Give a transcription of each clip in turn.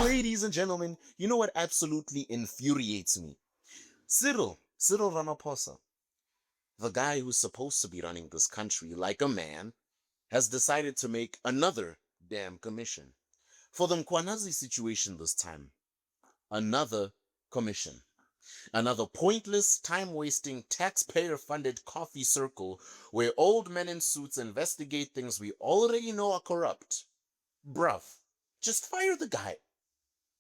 Ladies and gentlemen, you know what absolutely infuriates me? Cyril Ramaphosa, the guy who's supposed to be running this country like a man, has decided to make another damn commission. For the Mkwanazi situation this time, another commission. Another pointless, time-wasting, taxpayer-funded coffee circle where old men in suits investigate things we already know are corrupt. Bruv, just fire the guy.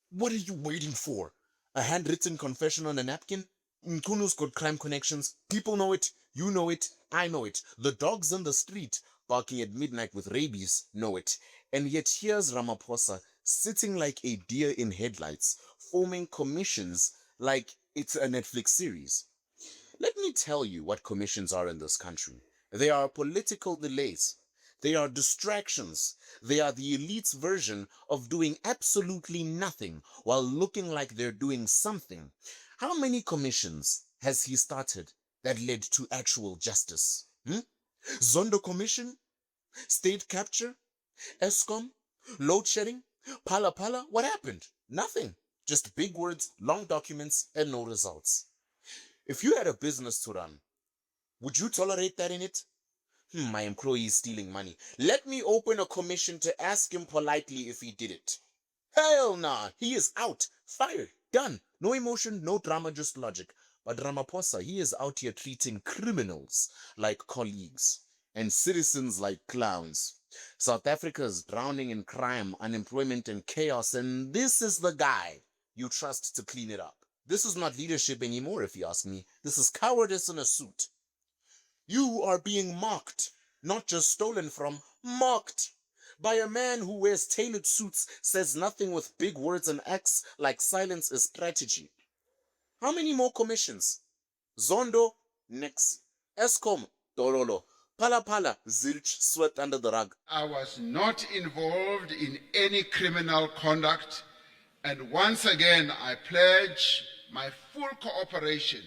What are you waiting for? A handwritten confession on a napkin? Mchunu's got crime connections. People know it. You know it. I know it. The dogs on the street barking at midnight with rabies know it. And yet here's Ramaphosa sitting like a deer in headlights, forming commissions like it's a Netflix series. Let me tell you what commissions are in this country. They are political delays. They are distractions. They are the elite's version of doing absolutely nothing while looking like they're doing something. How many commissions has he started that led to actual justice? Zondo Commission? State capture? ESCOM? Load shedding? Pala Pala? What happened? Nothing. Just big words, long documents, and no results. If you had a business to run, would you tolerate that in it? My employee is stealing money. Let me open a commission to ask him politely if he did it. Hell nah, he is out. Fired. Done. No emotion, no drama, just logic. But Ramaphosa, he is out here treating criminals like colleagues and citizens like clowns. South Africa is drowning in crime, unemployment, and chaos, and this is the guy you trust to clean it up. This is not leadership anymore, if you ask me. This is cowardice in a suit. You are being mocked, not just stolen from, mocked by a man who wears tailored suits, says nothing with big words and acts like silence is strategy. How many more commissions? Zondo, next. ESCOM, Dorolo. Pala Pala, zilch, swept under the rug. I was not involved in any criminal conduct, and once again I pledge my full cooperation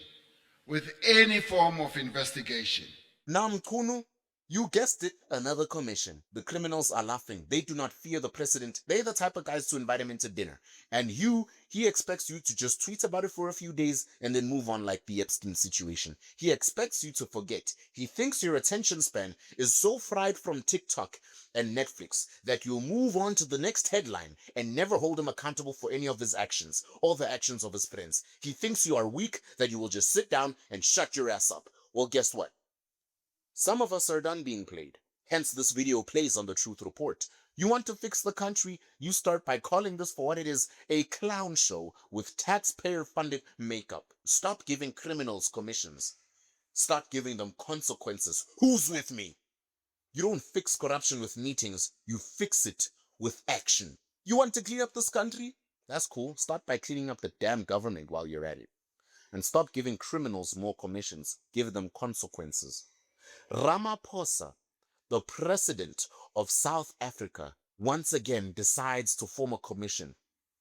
with any form of investigation. Now, Mchunu, you guessed it, another commission. The criminals are laughing. They do not fear the president. They're the type of guys to invite him into dinner. And he expects you to just tweet about it for a few days and then move on like the Epstein situation. He expects you to forget. He thinks your attention span is so fried from TikTok and Netflix that you'll move on to the next headline and never hold him accountable for any of his actions or the actions of his friends. He thinks you are weak, that you will just sit down and shut your ass up. Well, guess what? Some of us are done being played. Hence, this video plays on the Truth Report. You want to fix the country? You start by calling this for what it is, a clown show with taxpayer-funded makeup. Stop giving criminals commissions. Start giving them consequences. Who's with me? You don't fix corruption with meetings. You fix it with action. You want to clean up this country? That's cool. Start by cleaning up the damn government while you're at it. And stop giving criminals more commissions. Give them consequences. Ramaphosa, the president of South Africa, once again decides to form a commission,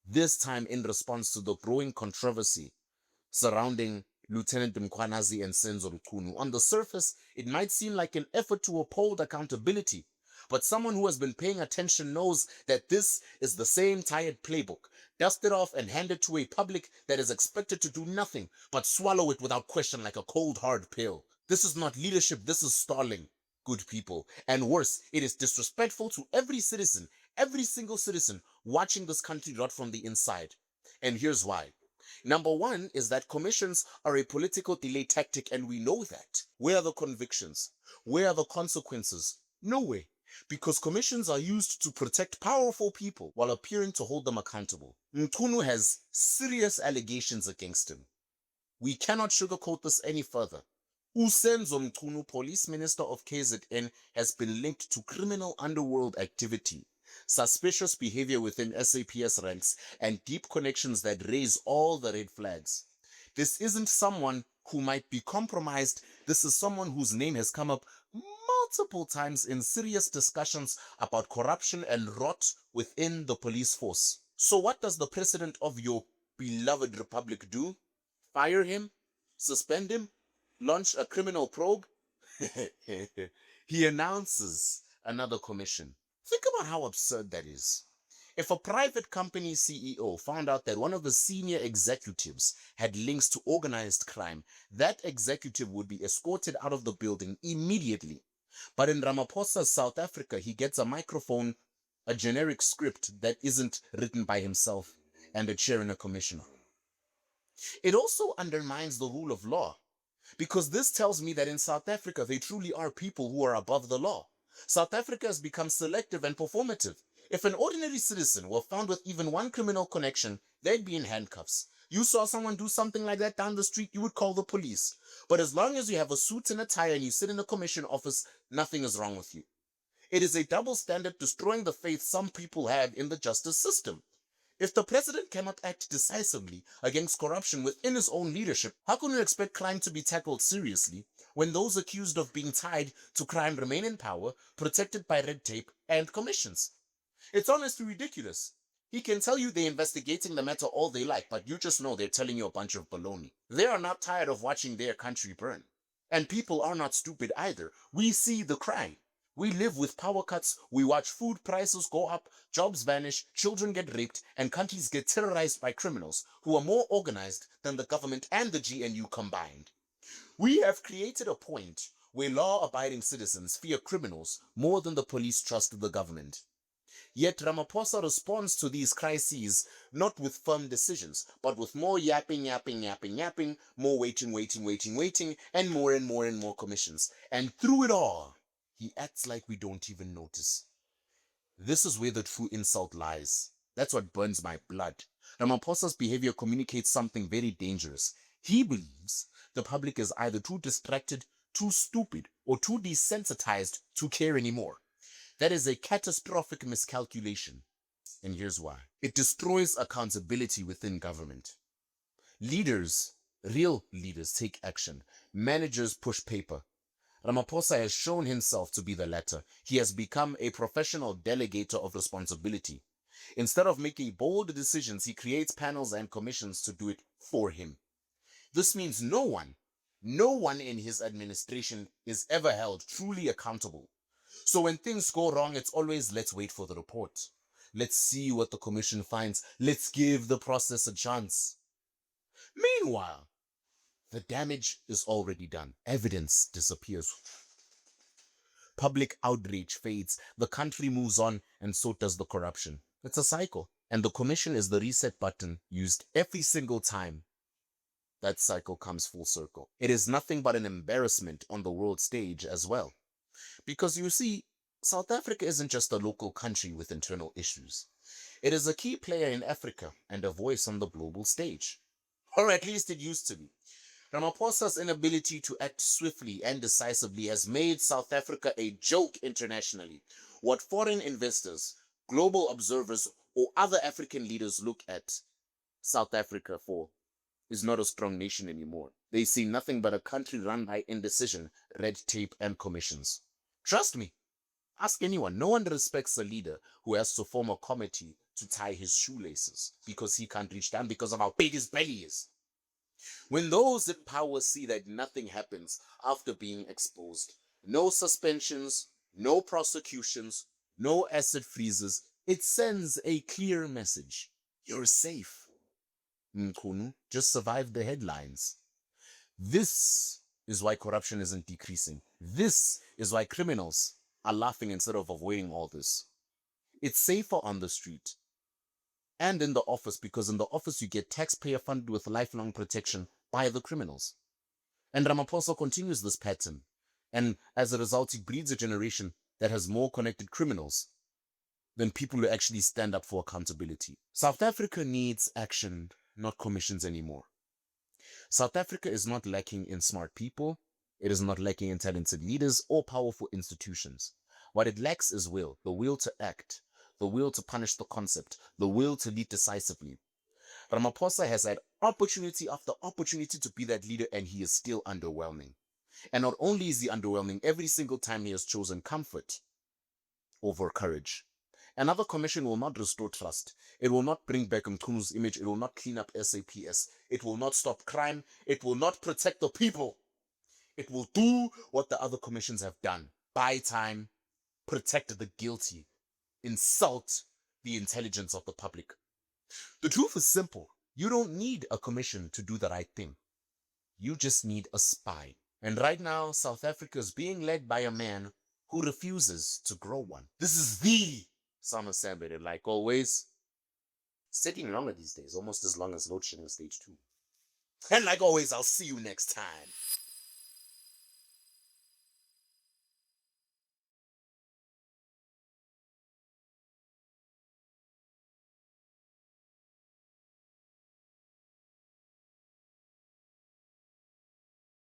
this time in response to the growing controversy surrounding Lieutenant Mkwanazi and Senzo Mchunu. On the surface, it might seem like an effort to uphold accountability, but someone who has been paying attention knows that this is the same tired playbook, dusted off and handed to a public that is expected to do nothing but swallow it without question like a cold, hard pill. This is not leadership, this is stalling, good people. And worse, it is disrespectful to every citizen, every single citizen watching this country rot from the inside. And here's why. Number one is that commissions are a political delay tactic, and we know that. Where are the convictions? Where are the consequences? Nowhere. Because commissions are used to protect powerful people while appearing to hold them accountable. Mchunu has serious allegations against him. We cannot sugarcoat this any further. Senzo Mchunu, police minister of KZN, has been linked to criminal underworld activity, suspicious behavior within SAPS ranks, and deep connections that raise all the red flags. This isn't someone who might be compromised. This is someone whose name has come up multiple times in serious discussions about corruption and rot within the police force. So what does the president of your beloved republic do? Fire him? Suspend him? Launch a criminal probe? He announces another commission. Think about how absurd that is. If a private company CEO found out that one of the senior executives had links to organized crime, that executive would be escorted out of the building immediately. But in Ramaphosa's South Africa, he gets a microphone, a generic script that isn't written by himself, and a chair in a commission. It also undermines the rule of law, because this tells me that in South Africa, they truly are people who are above the law. South Africa has become selective and performative. If an ordinary citizen were found with even one criminal connection, they'd be in handcuffs. You saw someone do something like that down the street, you would call the police. But as long as you have a suit and a tie and you sit in a commission office, nothing is wrong with you. It is a double standard destroying the faith some people have in the justice system. If the president cannot act decisively against corruption within his own leadership, how can you expect crime to be tackled seriously when those accused of being tied to crime remain in power, protected by red tape and commissions? It's honestly ridiculous. He can tell you they're investigating the matter all they like, but you just know they're telling you a bunch of baloney. They are not tired of watching their country burn. And people are not stupid either. We see the crime. We live with power cuts, we watch food prices go up, jobs vanish, children get raped, and countries get terrorized by criminals who are more organized than the government and the GNU combined. We have created a point where law-abiding citizens fear criminals more than the police trust the government. Yet Ramaphosa responds to these crises not with firm decisions, but with more yapping, more waiting, and more commissions. And through it all, he acts like we don't even notice. This is where the true insult lies. That's what burns my blood. Ramaphosa's behavior communicates something very dangerous. He believes the public is either too distracted, too stupid, or too desensitized to care anymore. That is a catastrophic miscalculation. And here's why. It destroys accountability within government. Leaders, real leaders, take action. Managers push paper. Ramaphosa has shown himself to be the latter. He has become a professional delegator of responsibility. Instead of making bold decisions, he creates panels and commissions to do it for him. This means no one in his administration is ever held truly accountable. So when things go wrong, it's always, let's wait for the report. Let's see what the commission finds. Let's give the process a chance. Meanwhile, the damage is already done. Evidence disappears. Public outrage fades. The country moves on, and so does the corruption. It's a cycle. And the commission is the reset button used every single time that cycle comes full circle. It is nothing but an embarrassment on the world stage as well. Because you see, South Africa isn't just a local country with internal issues. It is a key player in Africa and a voice on the global stage. Or at least it used to be. Ramaphosa's inability to act swiftly and decisively has made South Africa a joke internationally. What foreign investors, global observers, or other African leaders look at South Africa for is not a strong nation anymore. They see nothing but a country run by indecision, red tape, and commissions. Trust me, ask anyone. No one respects a leader who has to form a committee to tie his shoelaces because he can't reach down because of how big his belly is. When those in power see that nothing happens after being exposed, no suspensions, no prosecutions, no asset freezes, it sends a clear message. You're safe. Mchunu, just survive the headlines. This is why corruption isn't decreasing. This is why criminals are laughing instead of avoiding all this. It's safer on the street and in the office, because in the office you get taxpayer funded with lifelong protection by the criminals. And Ramaphosa continues this pattern, and as a result he breeds a generation that has more connected criminals than people who actually stand up for accountability. South Africa needs action, not commissions anymore. South Africa is not lacking in smart people, it is not lacking in talented leaders or powerful institutions. What it lacks is will, the will to act, the will to punish the concept, the will to lead decisively. Ramaphosa has had opportunity after opportunity to be that leader, and he is still underwhelming. And not only is he underwhelming, every single time he has chosen comfort over courage. Another commission will not restore trust. It will not bring back Mchunu's image. It will not clean up SAPS. It will not stop crime. It will not protect the people. It will do what the other commissions have done. Buy time, protect the guilty, insult the intelligence of the public. The truth is simple. You don't need a commission to do the right thing. You just need a spy. And right now, South Africa is being led by a man who refuses to grow one. This is the Sama Sambit, and like always, it's taking longer these days, almost as long as load shedding stage 2. And like always, I'll see you next time.